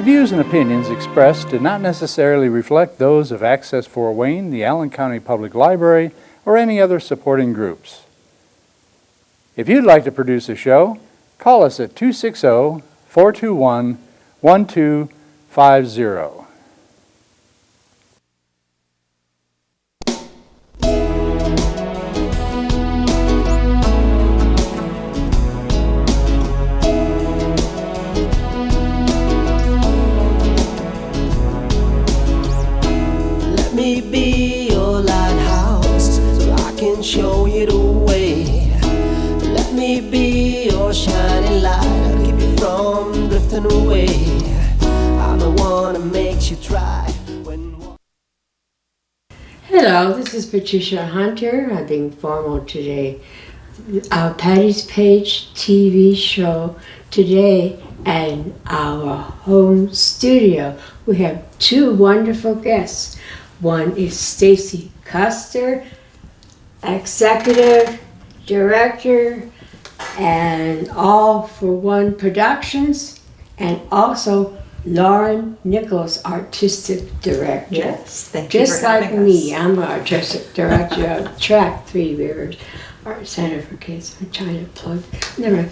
views and opinions expressed do not necessarily reflect those of Access Fort Wayne, the Allen County Public Library, or any other supporting groups. If you'd like to produce a show, call us at 260-421-1250. Let me be your lighthouse so I can show you the way. Let me be your shining light, I'll keep you from drifting away. I'm the one that makes you try when... Hello, this is Patricia Hunter. I'm being formal today. Patty's Page TV show today and our home studio. We have two wonderful guests. One is Stacey Kuster, Executive Director and All for One Productions, and also Lauren Nichols, Artistic Director. Yes, thank you Just for like having me, us. I'm the Artistic Director of Track 3 Rivers Art Center for Kids. I'm trying to plug. Never.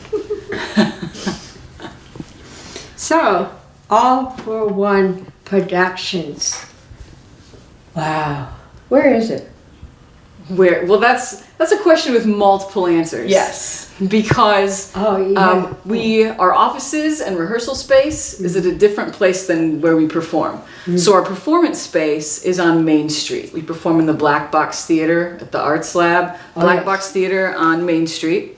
So, All for One Productions. Wow. Where is it? Where? Well, that's a question with multiple answers. Yes. Because our offices and rehearsal space is at a different place than where we perform. So our performance space is on Main Street. We perform in the Black Box Theater at the Arts Lab. Black Box Theater on Main Street.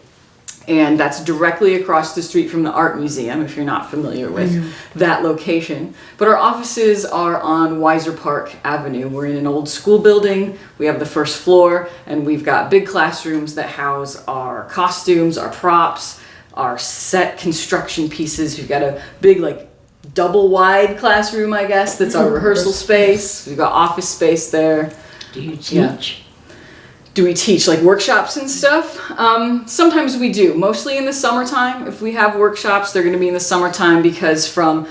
And that's directly across the street from the Art Museum, if you're not familiar with that location. But our offices are on Weiser Park Avenue. We're in an old school building. We have the first floor, and we've got big classrooms that house our costumes, our props, our set construction pieces. We've got a big, like, double wide classroom, I guess, that's our rehearsal space. We've got office space there. Do you teach? Yeah. Do we teach like workshops and stuff? Sometimes we do, mostly in the summertime. If we have workshops, they're gonna be in the summertime because from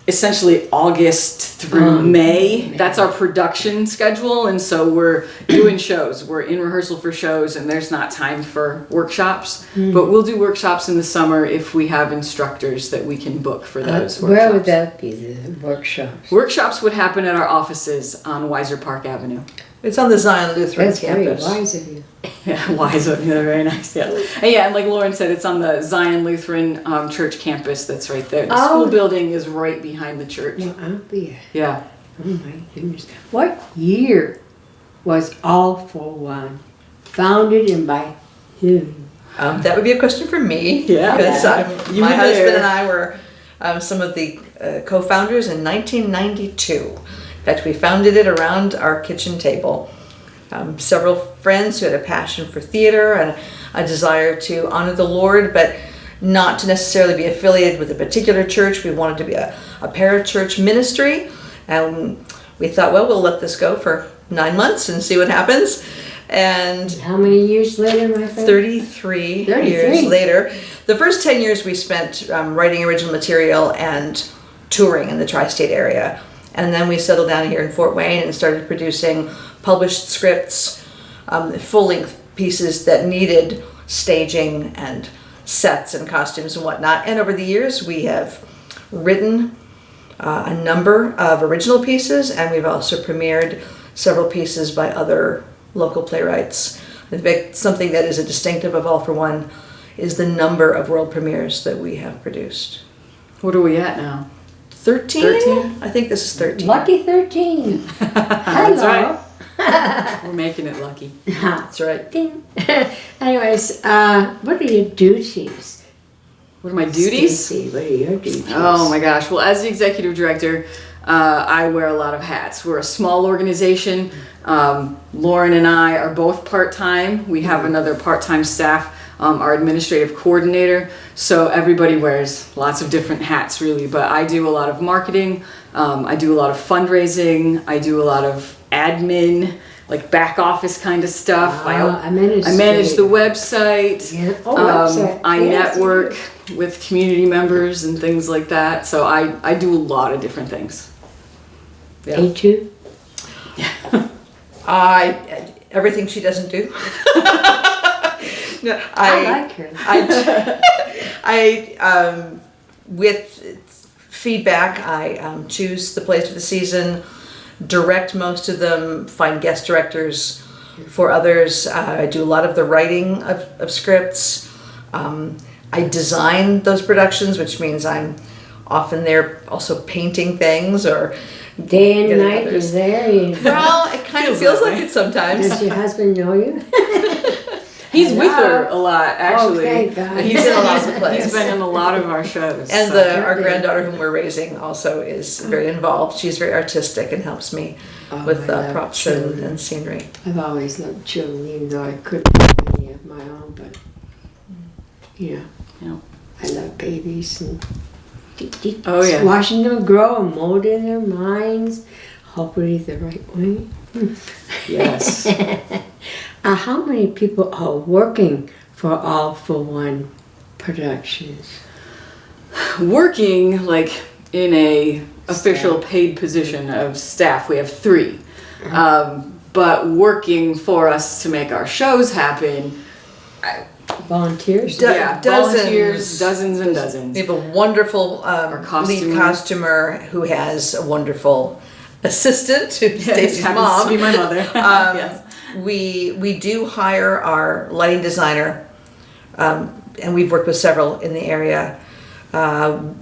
essentially August through May, that's our production schedule. And so we're doing shows, we're in rehearsal for shows, and there's not time for workshops. But we'll do workshops in the summer if we have instructors that we can book for those workshops. Where would that be, the workshops? Workshops would happen at our offices on Weiser Park Avenue. It's on the Zion Lutheran That's very campus. wise of you. Yeah, wise of you. They're very nice. Yeah, and like Lauren said, it's on the Zion Lutheran Church campus. That's right there. The school building is right behind the church. No, I'll be. Yeah. Oh my goodness! What year was All for One founded and by whom? That would be a question for me. Yeah. Because You my were husband there. and I were some of the co-founders in 1992. In fact, we founded it around our kitchen table. Several friends who had a passion for theater and a desire to honor the Lord, but not to necessarily be affiliated with a particular church. We wanted to be a parachurch ministry. And we thought, well, we'll let this go for 9 months and see what happens. And How many years later, my friend? 33 years later, the first 10 years we spent writing original material and touring in the tri-state area. And then we settled down here in Fort Wayne and started producing published scripts, full-length pieces that needed staging and sets and costumes and whatnot. And over the years, we have written a number of original pieces, and we've also premiered several pieces by other local playwrights. In fact, something that is a distinctive of All for One is the number of world premieres that we have produced. What are we at now? 13? 13? I think this is 13. Lucky 13. That's right. We're making it lucky. That's right. Ding. Anyways, what are your duties? What are my duties? Stacey, what are your duties? Oh my gosh. Well, as the executive director, I wear a lot of hats. We're a small organization. Lauren and I are both part-time. We have another part-time staff, our administrative coordinator. So everybody wears lots of different hats, really. But I do a lot of marketing. I do a lot of fundraising. I do a lot of admin. like back office kind of stuff. I manage administrative. the website. Yeah. Oh, website. I Yes. network with community members and things like that. So I do a lot of different things. Yeah. Ain't you? Everything she doesn't do. No, I like her. With feedback, I choose the plays for the season, direct most of them, find guest directors for others. I do a lot of the writing of scripts. I design those productions, which means I'm often there also painting things or Day and getting night others. is there. Well, it kind of feels like it sometimes. Does your husband know you? He's with her a lot, actually. Oh, thank God. He's in a lot of plays. He's been in a lot in our shows. And so. our granddaughter, whom we're raising, also is very involved. She's very artistic and helps me with I love props children. and scenery. I've always loved children, even though I couldn't have any of my own, but, you know, Yeah. I love babies and Oh, yeah. watching them grow and molding their minds, hopefully the right way. Yes. How many people are working for All for One Productions? Working like in a official paid position of staff, we have 3. But working for us to make our shows happen, Volunteers? volunteers, dozens and dozens. We have a wonderful costumer. lead costumer who has a wonderful assistant, who's Stacey's happens mom. to be my mother. Yes. We do hire our lighting designer, and we've worked with several in the area.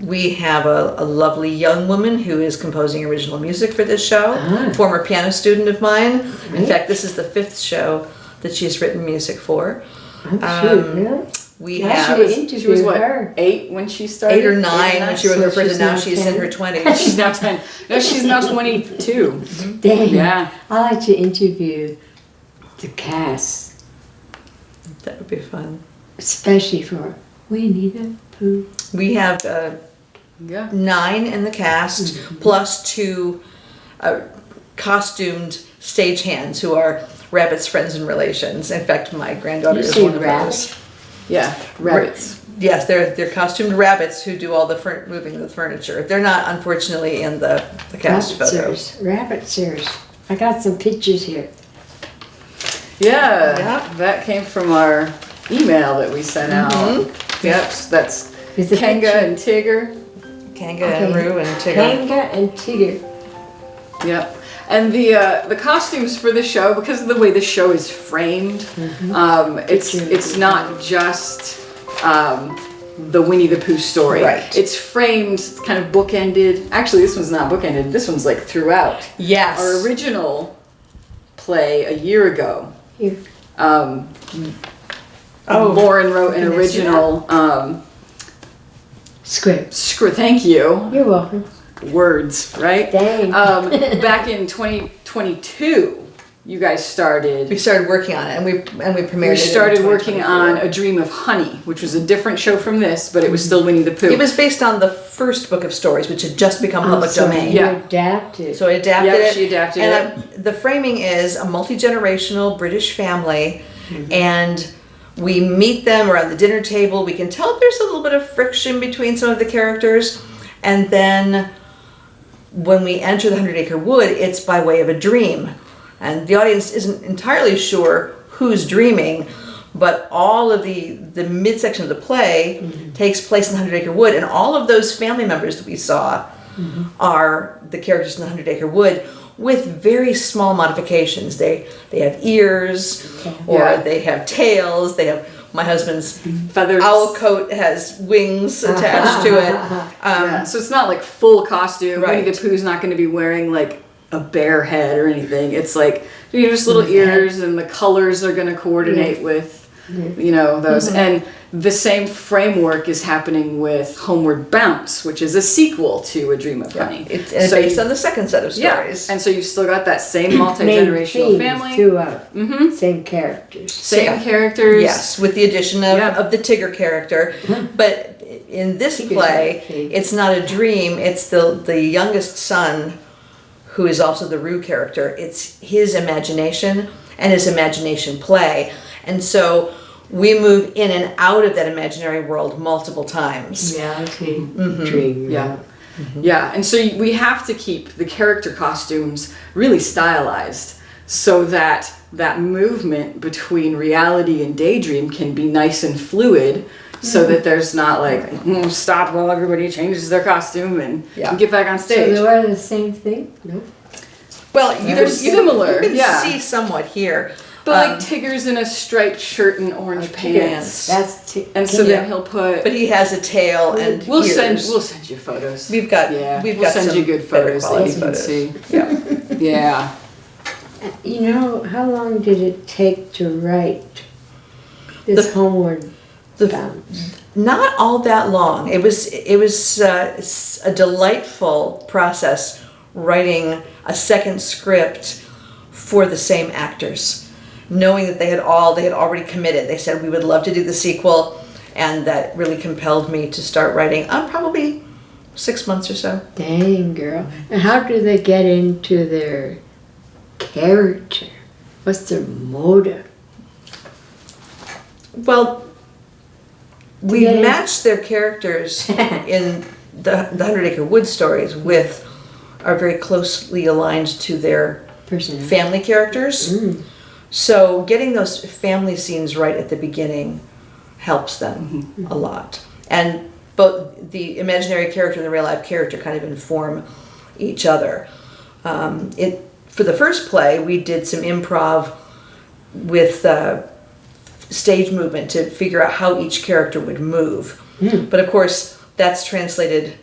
We have a lovely young woman who is composing original music for this show, former piano student of mine. In fact, this is the 5th show that she's written music for. Really? We I have should interview She was what, her. 8 when she started? 8 or 9 when she wrote her So first, she's and now now she's in 10? her 20s. She's now 10. No, she's now 22. Dang. Yeah. I like to interview the cast, That would be fun. especially for Winnie-the-Pooh. We have Yeah. 9 in the cast, plus 2 costumed stagehands who are Rabbit's friends and relations. In fact, my granddaughter You is say one of rabbit? those. Yeah. Rabbits. Yes, they're costumed rabbits who do all the moving of the furniture. They're not, unfortunately, in the cast photo. Rabbit series. I got some pictures here. Yeah. Yeah. That came from our email that we sent out. Yep. So that's Is the Kenga picture- and Tigger. Kanga and Roo and Tigger. Kanga and Tigger. Yep. And the costumes for the show, because of the way the show is framed, it's not just the Winnie-the-Pooh story. Right. It's framed, it's kind of bookended. Actually, this one's not bookended. This one's like throughout. Yes. Our original play a year ago, Here. Lauren wrote an Can I see original Script. script. Thank you. You're welcome. Words, right? Dang. Back in 2022, you guys started. We started working on it, and we premiered We it. started in working on 2024. A Dream of Honey, which was a different show from this, but it was still Winnie-the-Pooh. It was based on the first book of stories, which had just become public So domain. you Yeah. adapted. So I adapted Yep, it. she adapted and the framing is a multi-generational British family, and we meet them around the dinner table. We can tell there's a little bit of friction between some of the characters, and then when we enter the 100-Acre Wood, it's by way of a dream, and the audience isn't entirely sure who's dreaming. But all of the midsection of the play takes place in the 100-Acre Wood, and all of those family members that we saw are the characters in the 100-Acre Wood, with very small modifications. They have ears, or Yeah. they have tails. They have my husband's Feathers. owl coat has wings attached to it. Yeah, so it's not like full costume. Right. Winnie-the-Pooh's not going to be wearing like a bear head or anything. It's like just little ears, and the colors are going to coordinate with those. And the same framework is happening with Homeward Bounce, which is a sequel to A Dream of Honey. It's based on the second set of stories. And so you've still got that same Main multi-generational themes family. throughout. Same characters. Same Yeah. characters. Yes, with the addition of, Yeah. of the Tigger character. But in this Tigger's play, okay. it's not a dream, it's the youngest son who is also the Rue character. It's his imagination and his imagination play. And so we move in and out of that imaginary world multiple times. Reality, dream. Yeah. Yeah, and so we have to keep the character costumes really stylized so that that movement between reality and daydream can be nice and fluid, so that there's not like stop while everybody changes their costume and get back on So stage. they wear the same thing? No. Well, They're similar, you can yeah. see somewhat here. But like Tigger's in a striped shirt and orange pants, That's and so then he'll put. But he has a tail and We'll ears. send you photos. We've got We'll send some you good better photos that quality you can photos. see. Yeah. Yeah. You know, how long did it take to write this Homeward Bounce? Not all that long. It was a delightful process writing a second script for the same actors, knowing that they had already committed. They said we would love to do the sequel, and that really compelled me to start writing probably 6 months or so. Dang, girl. And how do they get into their character? What's their motive? Well, we get in- matched their characters in the 100 Acre Wood stories with are very closely aligned to their Personality. family characters. So getting those family scenes right at the beginning helps them a lot. And both the imaginary character and the real life character kind of inform each other. For the first play, we did some improv with stage movement to figure out how each character would move. But of course, that's translated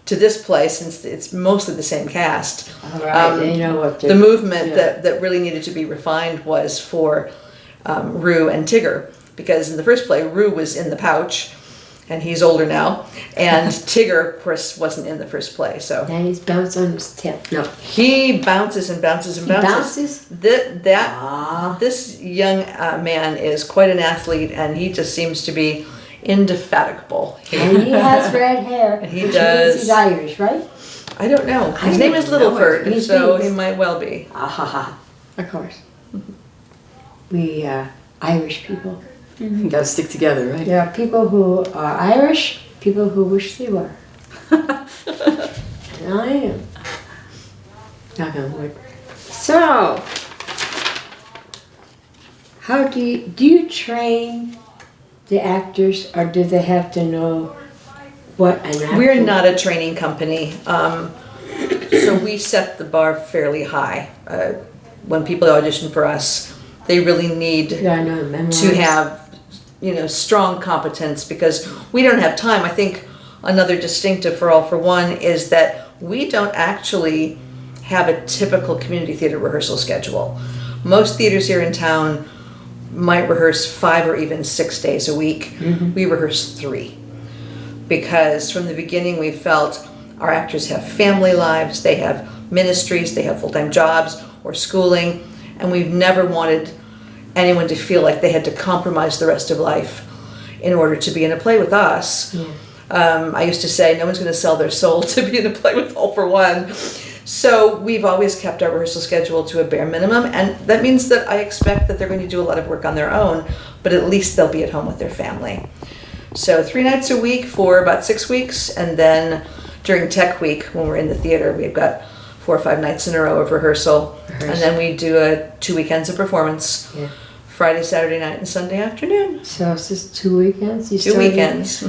to this play since it's mostly the same cast. All right, they know what they're The movement that really needed to be refined was for Rue and Tigger, because in the first play, Rue was in the pouch, and he's older now, and Tigger, of course, wasn't in the first play. So Now he's bounced on his tail. No. he bounces and bounces and bounces. Bounces? This young man is quite an athlete, and he just seems to be indefatigable. And he has red hair. And he which does. means he's Irish, right? I don't know. His I name is don't know Littleford, it. so He he might well be. Ah ha ha. Of course. We Irish people. You gotta stick together, right? There are people who are Irish, people who wish they were. And I am. Knock on wood. So, how do you train the actors, or do they have to know what an actor? We're not a training company, so we set the bar fairly high. When people audition for us, they really need Yeah, I know, memorize. to have, strong competence, because we don't have time. I think another distinctive for All for One is that we don't actually have a typical community theater rehearsal schedule. Most theaters here in town might rehearse 5 or even 6 days a week. We rehearse 3, because from the beginning we felt our actors have family lives, they have ministries, they have full-time jobs or schooling, and we've never wanted anyone to feel like they had to compromise the rest of life in order to be in a play with us. I used to say no one's going to sell their soul to be in a play with All for One. So we've always kept our rehearsal schedule to a bare minimum, and that means that I expect that they're going to do a lot of work on their own, but at least they'll be at home with their family. So 3 nights a week for about 6 weeks, and then during Tech Week, when we're in the theater, we've got 4 or 5 nights in a row of rehearsal. And then we do 2 weekends of performance. Yeah. Friday, Saturday night, and Sunday afternoon. So it's just 2 weekends? 2 weekends.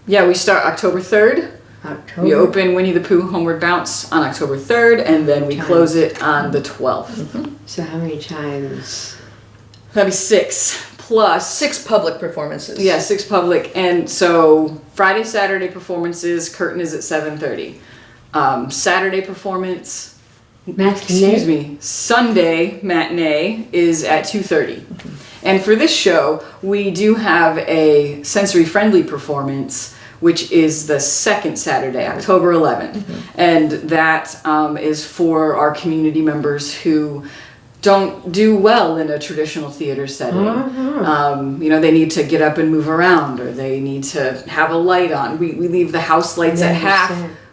Yeah, we start October 3rd. October. We open Winnie-the-Pooh Homeward Bounce on October 3rd, and then we close it on the 12th. So how many times? That'd be 6 plus 6 public performances. Yeah, 6 public, and so Friday, Saturday performances. Curtain is at 7:30. Saturday performance. Matinee? Excuse me. Sunday matinee is at 2:30. And for this show, we do have a sensory-friendly performance, which is the second Saturday, October 11th. And that is for our community members who don't do well in a traditional theater setting. They need to get up and move around, or they need to have a light on. We leave the house lights at half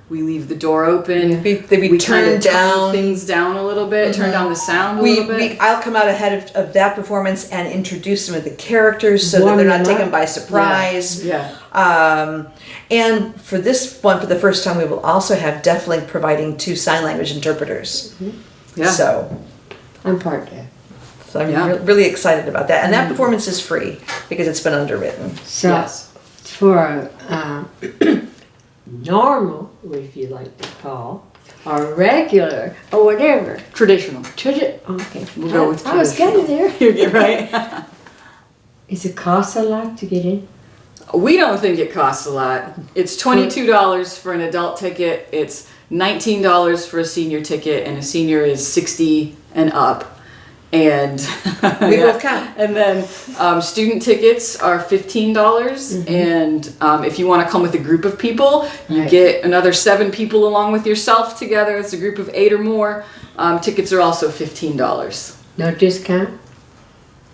We leave the door open. They be we kind turned of down. turn things down a little bit, turn down the sound a little bit. I'll come out ahead of that performance and introduce them to the characters so that they're not taken by surprise. Yeah. And for this one, for the first time, we will also have Deaflink providing 2 sign language interpreters. Yeah. So I'm part of that. I'm really excited about that. And that performance is free because it's been underwritten. So Yes. for normal, if you like to call, or regular, or whatever. Traditional. Okay. We'll go with I was getting there. You're right. Is it cost a lot to get in? We don't think it costs a lot. It's $22 for an adult ticket. It's $19 for a senior ticket, and a senior is 60 and up. And We both count. And then student tickets are $15, and if you want to come with a group of people, you Right. get another 7 people along with yourself together. It's a group of 8 or more. Tickets are also $15. No discount?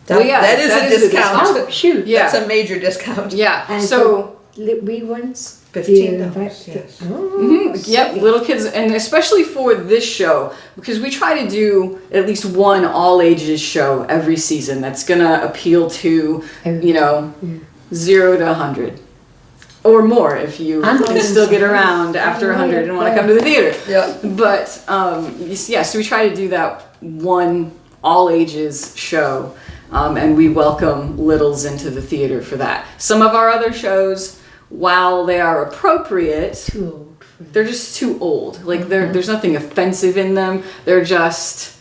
That is a discount. Oh, shoot. Yeah. That's a major discount. Yeah. And So. wee ones? $15, yes. Yep, little kids, and especially for this show, because we try to do at least one all ages show every season that's gonna appeal to, 0 to 100. Or more if you can still get around after 100 and want to come to the theater. Yeah. But, so we try to do that one all ages show, and we welcome littles into the theater for that. Some of our other shows, while they are appropriate, Too old for they're just too old. Like there's nothing offensive in them. They're just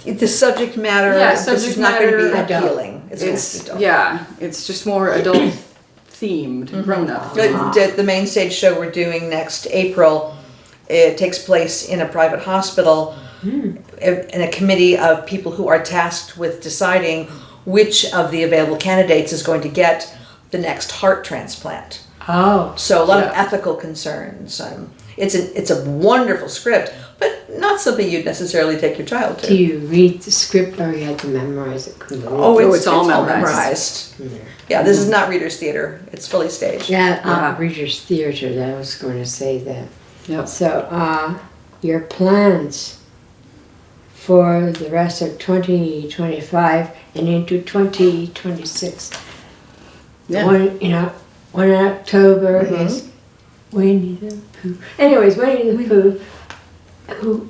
The subject matter, this is not going to be appealing. It's going to be adult. it's just more adult themed, grown up. The main stage show we're doing next April, it takes place in a private hospital, in a committee of people who are tasked with deciding which of the available candidates is going to get the next heart transplant. Oh. So a lot of ethical concerns. It's a wonderful script, but not something you'd necessarily take your child to. Do you read the script or you have to memorize it completely? It's all memorized. Yeah, this is not Reader's Theater. It's fully staged. Yeah, Reader's Theater, that I was going to say that. Yep. So, your plans for the rest of 2025 and into 2026. Yeah. One in October is Winnie-the-Pooh. Anyways, Winnie-the-Pooh.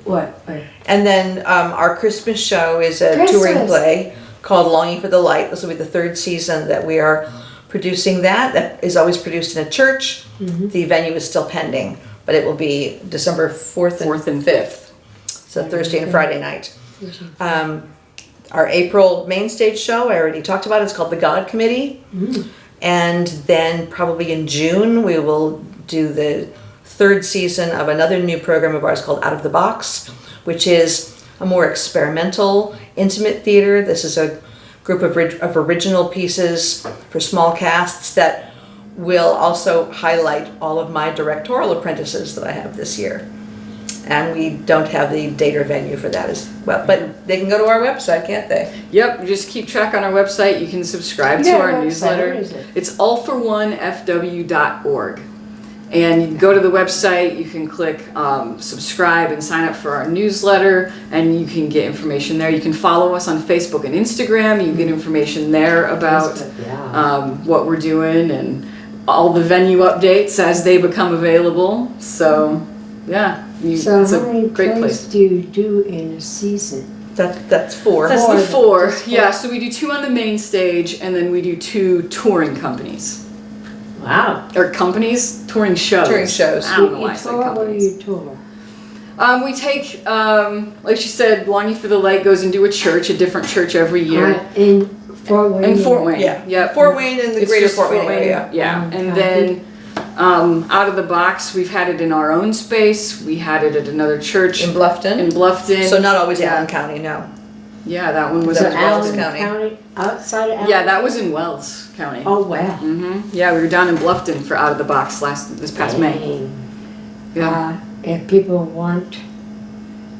What? And then our Christmas show is a Christmas. touring play called Longing for the Light. This will be the 3rd season that we are producing that. That is always produced in a church. The venue is still pending, but it will be December 4th and 5th. So Thursday and Friday night. Our April main stage show, I already talked about, it's called The God Committee. And then probably in June, we will do the 3rd season of another new program of ours called Out of the Box, which is a more experimental, intimate theater. This is a group of original pieces for small casts that will also highlight all of my directorial apprentices that I have this year. And we don't have the date or venue for that as well. But they can go to our website, can't they? Yep, just keep track on our website. You can subscribe to our newsletter. What is it? It's allforonefw.org. And you can go to the website, you can click subscribe and sign up for our newsletter, and you can get information there. You can follow us on Facebook and Instagram. You can get information there about what we're doing and all the venue updates as they become available. So, yeah. So it's how a many great plays place. do you do in a season? That's 4. That's the 4. Just 4. Yeah, so we do 2 on the main stage, and then we do 2 touring companies. Wow. Or companies? Touring shows. Touring shows. I don't know why I You said tour or companies. you tour? We take, like she said, Longing for the Light goes into a church, a different church every year. In Fort Wayne? In Fort Wayne. Yeah. Yep. Fort Wayne and the It's greater just Fort Wayne area. Yeah. Mm, And copy. then Out of the Box, we've had it in our own space. We had it at another church In Bluffton. in Bluffton. So not always Yeah. Allen County, no. Yeah, that one was That in was Wells. Wells Allen County. Outside of Allen? Yeah, that was in Wells County. Oh, wow. Yeah, we were down in Bluffton for Out of the Box this past May. Dang. Yeah. If people want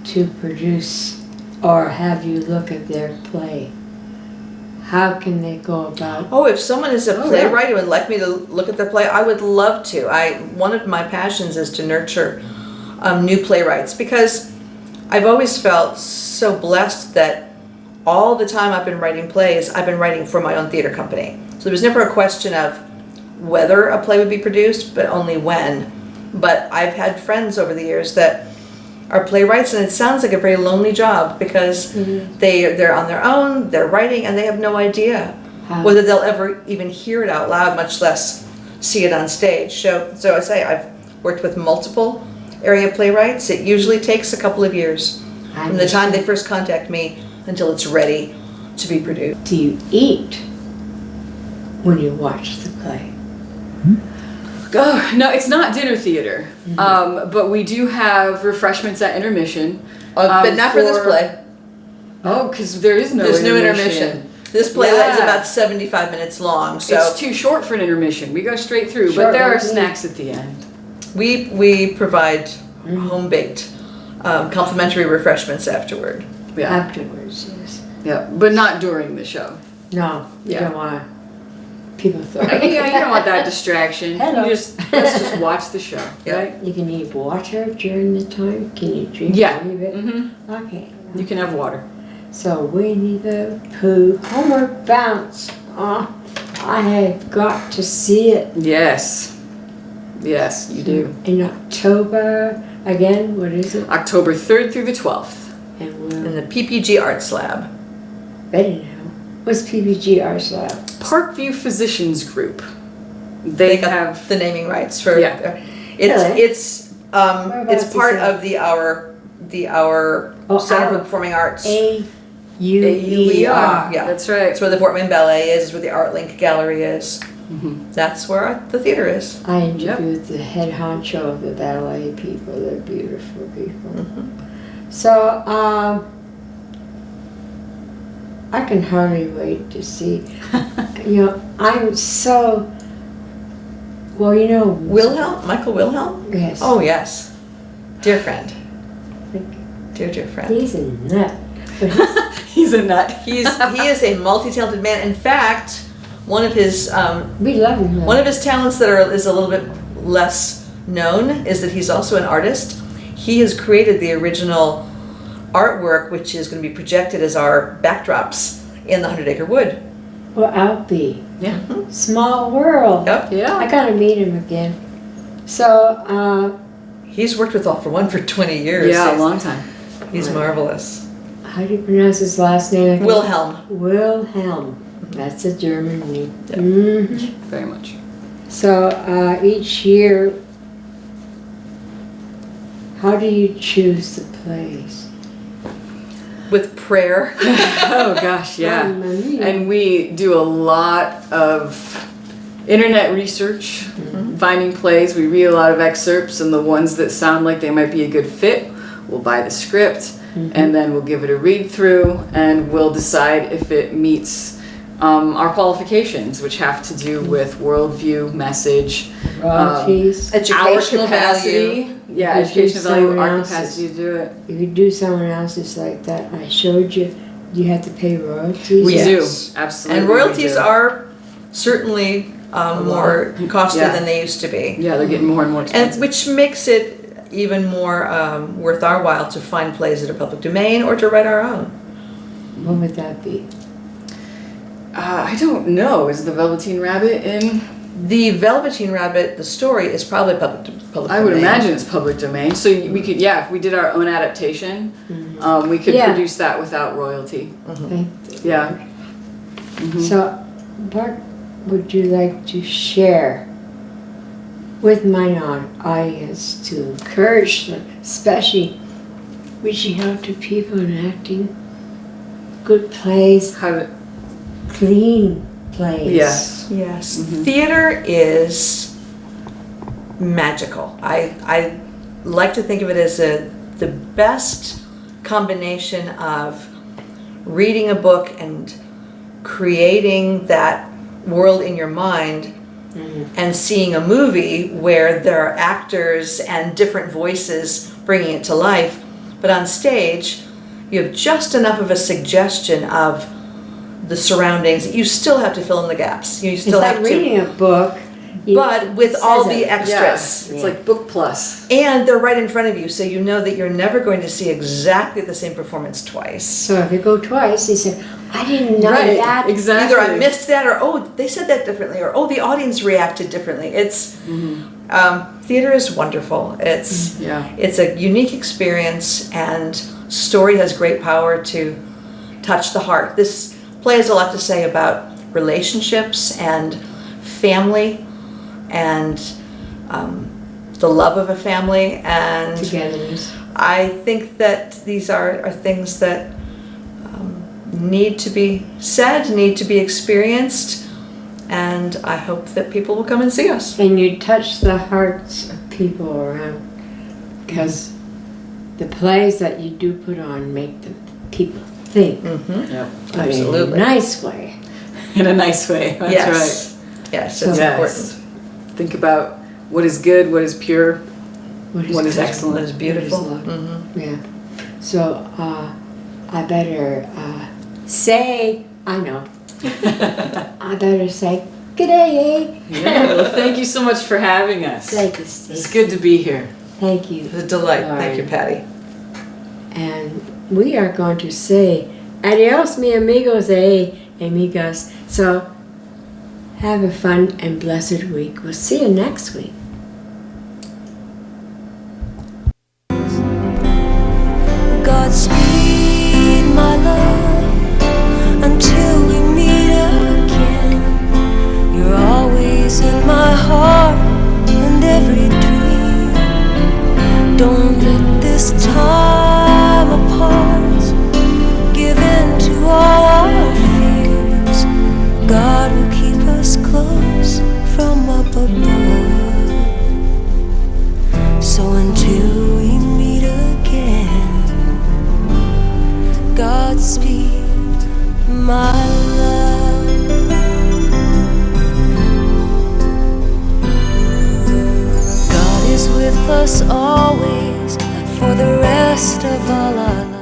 to produce or have you look at their play, how can they go about? Oh, if someone is a Oh, playwright and would like me to look at their play, I would love to. One of my passions is to nurture new playwrights, because I've always felt so blessed that all the time I've been writing plays, I've been writing for my own theater company. So there was never a question of whether a play would be produced, but only when. But I've had friends over the years that are playwrights, and it sounds like a very lonely job, because they're on their own, they're writing, and they have no idea whether they'll ever even hear it out loud, much less see it on stage. So I say I've worked with multiple area playwrights. It usually takes a couple of years from the time they first contact me until it's ready to be produced. Do you eat when you watch the play? Oh, no, it's not dinner theater, but we do have refreshments at intermission. But not for this play. Oh, because there's no intermission. This play is about 75 minutes long, so it's too short for an intermission. We go straight through, but there are snacks at the end. we provide home-baked complimentary refreshments afterward. Yeah, Afterwards, yes. yeah, but not during the show. No, you Yeah. don't want people throwing. Yeah, you don't want that distraction. Hello. Let's just watch the show, right? You can eat water during the time. Can you drink Yeah. any of it? Mm-hmm. Okay. You can have water. So Winnie-the-Pooh, Homeward Bounce. Oh, I have got to see it. Yes. Yes, you do. In October, again, what is it? October 3rd through the 12th. And In we'll, the PPG Arts Lab. I didn't know. What's PPG Arts Lab? Parkview Physicians Group. They got have the naming rights for Yeah. Really? It's Whereabouts it's part is that? of the our Oh, Center for our- Performing Arts. AUER. Yeah, That's right. It's where the Fort Wayne Ballet is. It's where the Art Link Gallery is. That's where the theater is. I interviewed the head honcho of the ballet people. They're beautiful people. So, I can hardly wait to see. I'm so. Well, Michael Wilhelm? Yes. Oh, yes. Dear friend. Dear friend. He's a nut. But He's a nut. He is a multi-talented man. In fact, one of his we love him. one of his talents that is a little bit less known is that he's also an artist. He has created the original artwork, which is going to be projected as our backdrops in the 100 Acre Wood. Well, I'll be. Yeah. Small world. Yep. Yeah. I gotta meet him again. So, He's worked with All for One for 20 years. Yeah, a long time. He's marvelous. how do you pronounce his last name again? Wilhelm. Wilhelm. That's a German name. Yep. Mhm. Very much. So each year, how do you choose the plays? With prayer. Oh gosh, yeah. Mamma mia. And we do a lot of internet research, finding plays. We read a lot of excerpts, and the ones that sound like they might be a good fit, we'll buy the script, and then we'll give it a read through, and we'll decide if it meets our qualifications, which have to do with worldview, message, Royalties. our Educational capacity. value. Yeah, You do educational value, someone our else's. capacity to do it. If you do someone else's like that, I showed you, you have to pay royalties. We Yes. do, absolutely. And we royalties do. are certainly more costly Yeah. than they used to be. Yeah, they're getting more and more expensive. And which makes it even more worth our while to find plays that are public domain or to write our own. What would that be? I don't know. Is the Velveteen Rabbit in? The Velveteen Rabbit, the story is probably public I would domain. imagine it's public domain. So we could, yeah, if we did our own adaptation, we could Yeah. produce that without royalty. Okay. Yeah. So, what would you like to share with my audience to encourage them, especially reaching out to people and acting good plays, How to, clean plays? yes. Yes. Theater is magical. I like to think of it as the best combination of reading a book and creating that world in your mind and seeing a movie where there are actors and different voices bringing it to life. But on stage, you have just enough of a suggestion of the surroundings. You still have to fill in the gaps. You still it's have like to. reading a book. But with all says the it. extras. It's like Book Plus. And they're right in front of you, so you know that you're never going to see exactly the same performance twice. So if you go twice, you say, I didn't know Right, that. exactly. Either I missed that, or oh, they said that differently, or oh, the audience reacted differently. It's theater is wonderful. It's a unique experience, and story has great power to touch the heart. This play has a lot to say about relationships and family, and the love of a family, and Togetherness. I think that these are things that need to be said, need to be experienced, and I hope that people will come and see us. And you touch the hearts of people around, because the plays that you do put on make the people think. Yeah, But absolutely. in a nice way. in a nice way. That's Yes. Yes, it's right. important. Think about what is good, what is pure, what is good, excellent. What is beautiful. what is love. Yeah. So I better say, I know. I better say, g'day. Yeah, well, thank you so much for having us. Thank you, Stacey. It's good to be here. Thank you. It was a delight. All Thank you, right. Patty. And we are going to say, adios, mi amigos amigas. So have a fun and blessed week. We'll see you next week. Godspeed, my love, until we meet again. You're always in my heart and every dream. Don't let this time apart give in to all our fears. God will keep us close from up above. So until we meet again, Godspeed, my love. God is with us always, for the rest of all our lives.